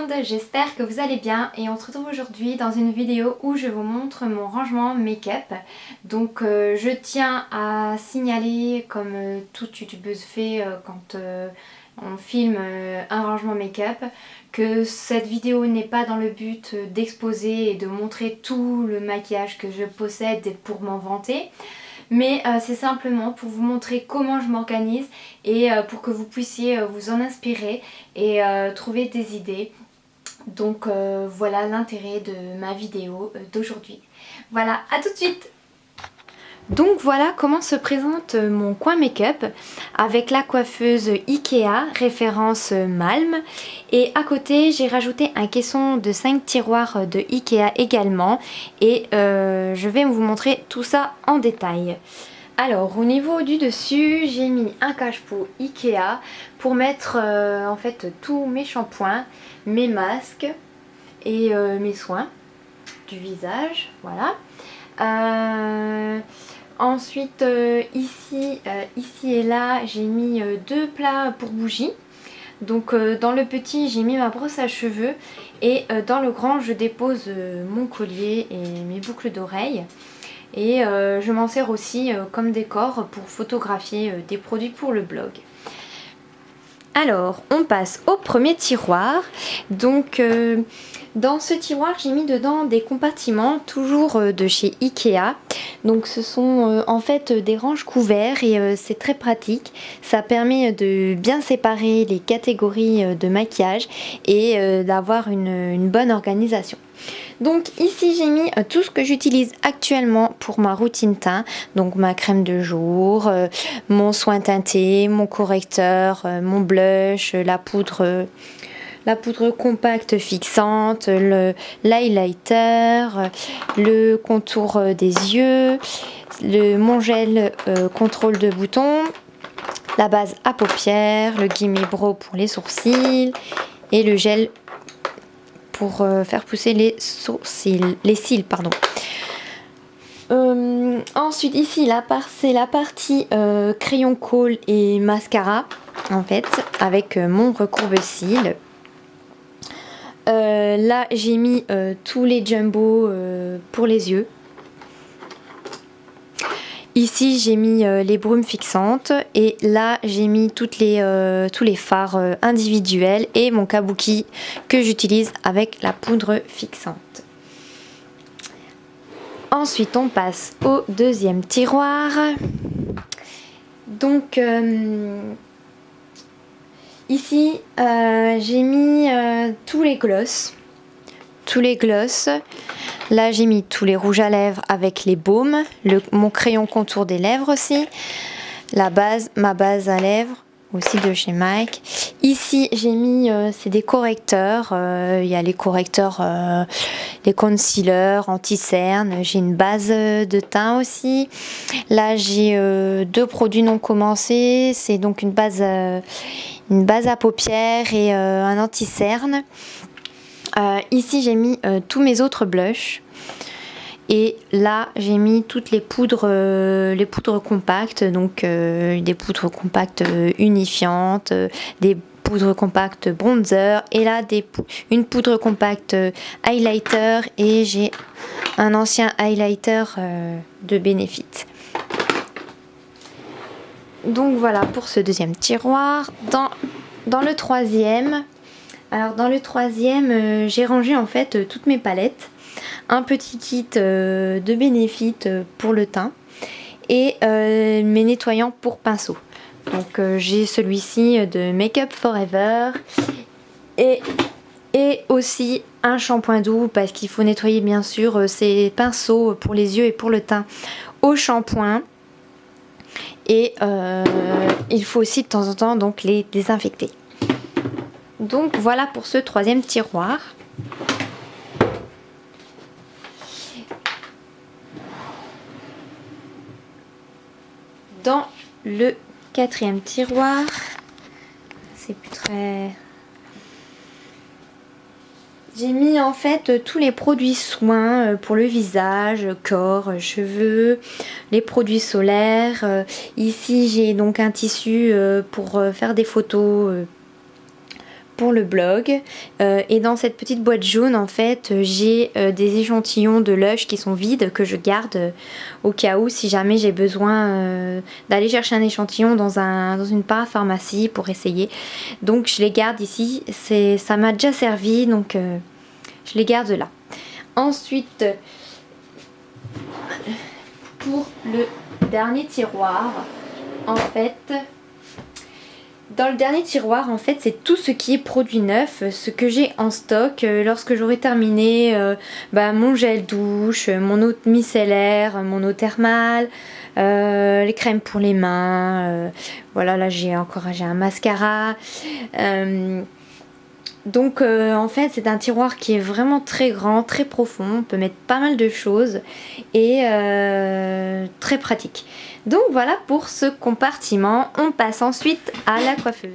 monde, j'espère que vous allez bien et on se retrouve aujourd'hui dans une vidéo où je vous montre mon rangement make-up. Donc je tiens à signaler, comme toute youtubeuse fait quand on filme un rangement make-up, que cette vidéo n'est pas dans le but d'exposer et de montrer tout le maquillage que je possède pour m'en vanter. Mais c'est simplement pour vous montrer comment je m'organise et pour que vous puissiez vous en inspirer et trouver des idées. Donc voilà l'intérêt de ma vidéo d'aujourd'hui. Voilà, à tout de suite! Donc voilà comment se présente mon coin make-up avec la coiffeuse Ikea, référence Malm. Et à côté j'ai rajouté un caisson de 5 tiroirs de Ikea également. Et je vais vous montrer tout ça en détail. Alors au niveau du dessus j'ai mis un cache-pot Ikea pour mettre en fait tous mes shampoings, mes masques et mes soins du visage. Voilà. Ensuite ici et là j'ai mis deux plats pour bougies. Donc dans le petit j'ai mis ma brosse à cheveux et dans le grand je dépose mon collier et mes boucles d'oreilles. Et je m'en sers aussi comme décor pour photographier des produits pour le blog. Alors on passe au premier tiroir. Donc dans ce tiroir j'ai mis dedans des compartiments toujours de chez Ikea. Donc ce sont en fait des ranges couverts et c'est très pratique. Ça permet de bien séparer les catégories de maquillage et d'avoir une bonne organisation. Donc ici j'ai mis tout ce que j'utilise actuellement pour ma routine teint. Donc ma crème de jour, mon soin teinté, mon correcteur, mon blush, la poudre compacte fixante, l'highlighter, le contour des yeux, mon gel contrôle de boutons, la base à paupières, le Gimme Brow pour les sourcils et le gel pour faire pousser les cils. Ensuite ici c'est la partie crayon colle et mascara en fait avec mon recourbe-cils. Là j'ai mis tous les jumbo pour les yeux. Ici j'ai mis les brumes fixantes et là j'ai mis tous les fards individuels et mon kabuki que j'utilise avec la poudre fixante. Ensuite on passe au deuxième tiroir. Donc ici j'ai mis tous les gloss. Là j'ai mis tous les rouges à lèvres avec les baumes, mon crayon contour des lèvres aussi, ma base à lèvres aussi de chez MAC. Ici j'ai mis c'est des correcteurs, il y a les correcteurs, les concealers, anti-cerne, j'ai une base de teint aussi. Là j'ai deux produits non commencés, c'est donc une base à paupières et un anti-cerne. Ici j'ai mis tous mes autres blushs et là j'ai mis toutes les poudres compactes, donc des poudres compactes unifiantes, des poudres compactes bronzer et là une poudre compacte highlighter et j'ai un ancien highlighter de Benefit. Donc voilà pour ce deuxième tiroir. Dans le troisième, j'ai rangé en fait toutes mes palettes, un petit kit de Benefit pour le teint et mes nettoyants pour pinceau. Donc j'ai celui-ci de Make Up Forever et aussi un shampoing doux parce qu'il faut nettoyer bien sûr ces pinceaux pour les yeux et pour le teint au shampoing. Et il faut aussi de temps en temps donc les désinfecter. Donc voilà pour ce troisième tiroir. Dans le quatrième tiroir, c'est plus très... J'ai mis en fait tous les produits soins pour le visage, corps, cheveux, les produits solaires. Ici j'ai donc un tissu pour faire des photos pour le blog. Et dans cette petite boîte jaune en fait j'ai des échantillons de Lush qui sont vides que je garde au cas où si jamais j'ai besoin d'aller chercher un échantillon dans une parapharmacie pour essayer. Donc je les garde ici, ça m'a déjà servi donc je les garde là. Ensuite pour le dernier tiroir, en fait, dans le dernier tiroir, en fait, c'est tout ce qui est produit neuf, ce que j'ai en stock lorsque j'aurai terminé mon gel douche, mon eau micellaire, mon eau thermale, les crèmes pour les mains, voilà, là j'ai un mascara. Donc en fait c'est un tiroir qui est vraiment très grand, très profond, on peut mettre pas mal de choses et très pratique. Donc voilà pour ce compartiment, on passe ensuite à la coiffeuse.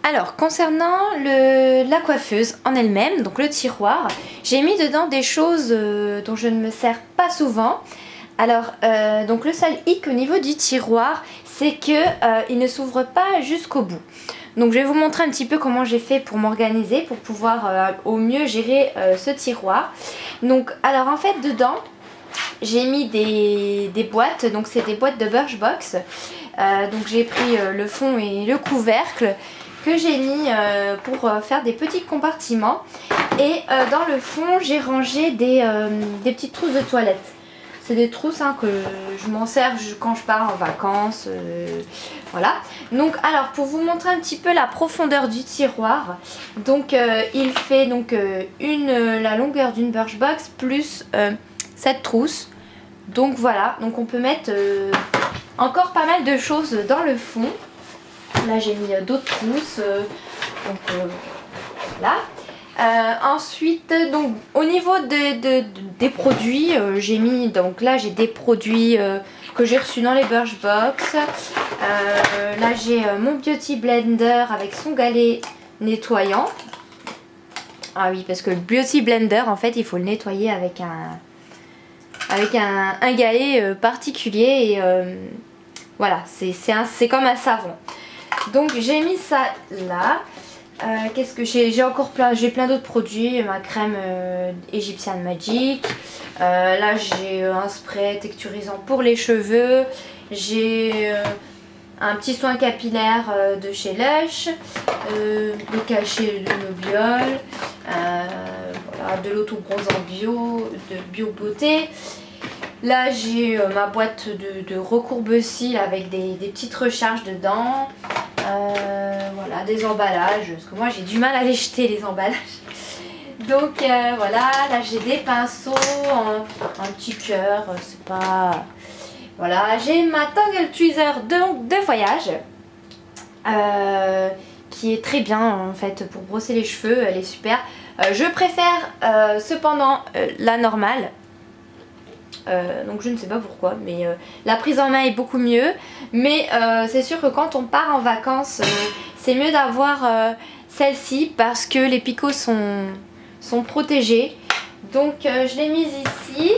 Alors concernant la coiffeuse en elle-même, donc le tiroir, j'ai mis dedans des choses dont je ne me sers pas souvent. Alors donc le seul hic au niveau du tiroir, c'est que il ne s'ouvre pas jusqu'au bout. Donc je vais vous montrer un petit peu comment j'ai fait pour m'organiser, pour pouvoir au mieux gérer ce tiroir. Donc alors en fait dedans j'ai mis des boîtes, donc c'est des boîtes de Birchbox. Donc j'ai pris le fond et le couvercle que j'ai mis pour faire des petits compartiments. Et dans le fond j'ai rangé des petites trousses de toilette. C'est des trousses que je m'en sers quand je pars en vacances, voilà. Donc alors pour vous montrer un petit peu la profondeur du tiroir, donc il fait donc la longueur d'une Birchbox plus cette trousse. Donc voilà, donc on peut mettre encore pas mal de choses dans le fond. Là j'ai mis d'autres trousses, voilà. Ensuite donc au niveau des produits j'ai mis, donc là j'ai des produits que j'ai reçus dans les Birchbox. Là j'ai mon Beauty Blender avec son galet nettoyant. Ah oui, parce que le Beauty Blender en fait il faut le nettoyer avec un galet particulier et voilà, c'est comme un savon. Donc j'ai mis ça là. Qu'est-ce que j'ai encore plein d'autres produits, ma crème Egyptian Magic, là j'ai un spray texturisant pour les cheveux, j'ai un petit soin capillaire de chez Lush, le cachet de Nobiol, voilà, de l'auto-bronzant de Bio Beauté. Là j'ai ma boîte de recourbe-cils avec des petites recharges dedans. Voilà, des emballages, parce que moi j'ai du mal à les jeter les emballages. Donc voilà, là j'ai des pinceaux, un petit cœur, c'est pas... Voilà, j'ai ma Tangle Tweezer de voyage, qui est très bien en fait pour brosser les cheveux, elle est super. Je préfère cependant la normale. Donc je ne sais pas pourquoi, mais la prise en main est beaucoup mieux. Mais c'est sûr que quand on part en vacances, c'est mieux d'avoir celle-ci parce que les picots sont protégés. Donc je l'ai mise ici.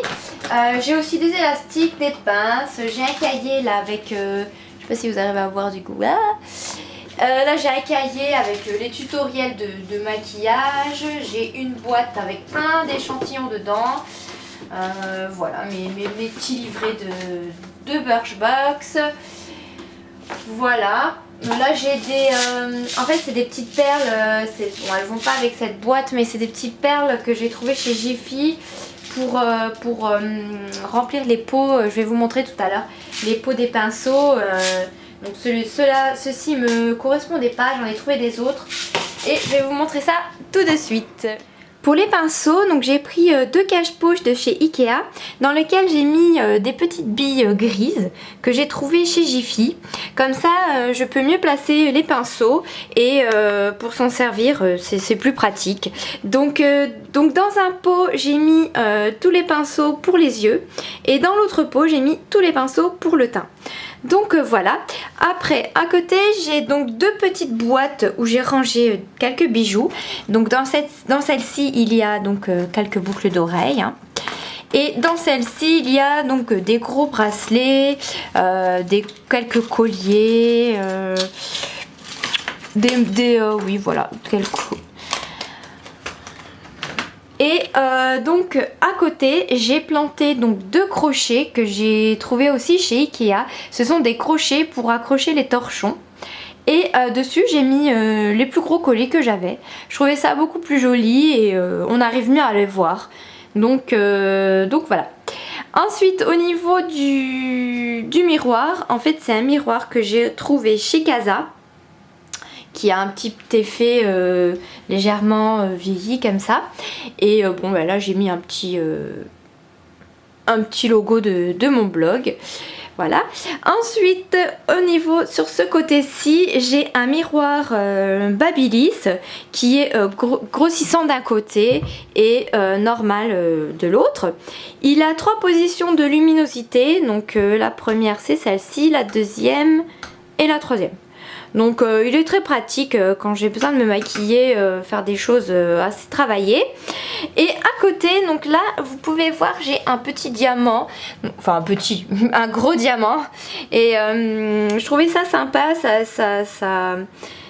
J'ai aussi des élastiques, des pinces. J'ai un cahier là avec... je sais pas si vous arrivez à voir du coup. Là j'ai un cahier avec les tutoriels de maquillage. J'ai une boîte avec plein d'échantillons dedans. Voilà mes petits livrets de Birchbox. Voilà. Là j'ai des... en fait c'est des petites perles. Bon, elles vont pas avec cette boîte, mais c'est des petites perles que j'ai trouvées chez Jiffy pour remplir les pots. Je vais vous montrer tout à l'heure les pots des pinceaux. Donc ceux-ci me correspondaient pas, j'en ai trouvé des autres. Et je vais vous montrer ça tout de suite. Pour les pinceaux, donc j'ai pris deux cache-poches de chez Ikea dans lesquels j'ai mis des petites billes grises que j'ai trouvées chez Jiffy. Comme ça, je peux mieux placer les pinceaux et pour s'en servir, c'est plus pratique. Donc dans un pot, j'ai mis tous les pinceaux pour les yeux et dans l'autre pot, j'ai mis tous les pinceaux pour le teint. Donc voilà. Après à côté j'ai donc deux petites boîtes où j'ai rangé quelques bijoux. Donc dans celle-ci il y a donc quelques boucles d'oreilles, hein. Et dans celle-ci il y a donc des gros bracelets, quelques colliers, oui voilà, Et donc à côté j'ai planté donc 2 crochets que j'ai trouvé aussi chez Ikea. Ce sont des crochets pour accrocher les torchons. Et dessus j'ai mis les plus gros colliers que j'avais. Je trouvais ça beaucoup plus joli et on arrive mieux à les voir. Donc voilà. Ensuite au niveau du miroir, en fait c'est un miroir que j'ai trouvé chez Casa, qui a un petit effet légèrement vieilli comme ça. Et bon bah là j'ai mis un petit logo de mon blog. Voilà. Ensuite au niveau sur ce côté-ci j'ai un miroir Babyliss qui est grossissant d'un côté et normal de l'autre. Il a 3 positions de luminosité, donc la première c'est celle-ci, la deuxième et la troisième. Donc il est très pratique quand j'ai besoin de me maquiller, faire des choses assez travaillées. Et à côté, donc là vous pouvez voir, j'ai un petit diamant, enfin un gros diamant. Et je trouvais ça sympa,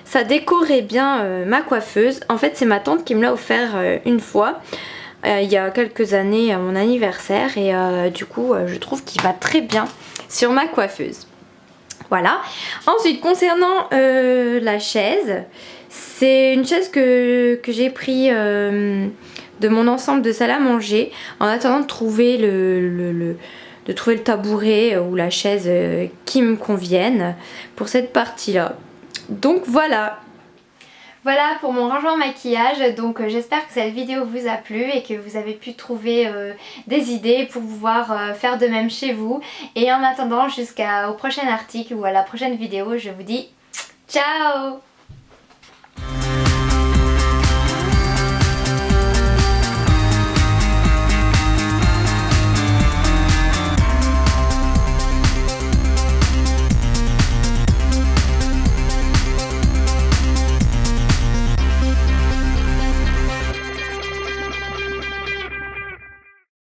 ça décorait bien ma coiffeuse. En fait c'est ma tante qui me l'a offert une fois. Il y a quelques années à mon anniversaire. Et du coup je trouve qu'il va très bien sur ma coiffeuse. Voilà. Ensuite concernant la chaise, c'est une chaise que j'ai pris de mon ensemble de salle à manger en attendant de trouver le tabouret ou la chaise qui me convienne pour cette partie là. Donc voilà. Voilà pour mon rangement maquillage. Donc j'espère que cette vidéo vous a plu et que vous avez pu trouver des idées pour pouvoir faire de même chez vous. Et en attendant, jusqu'au prochain article ou à la prochaine vidéo, je vous dis ciao!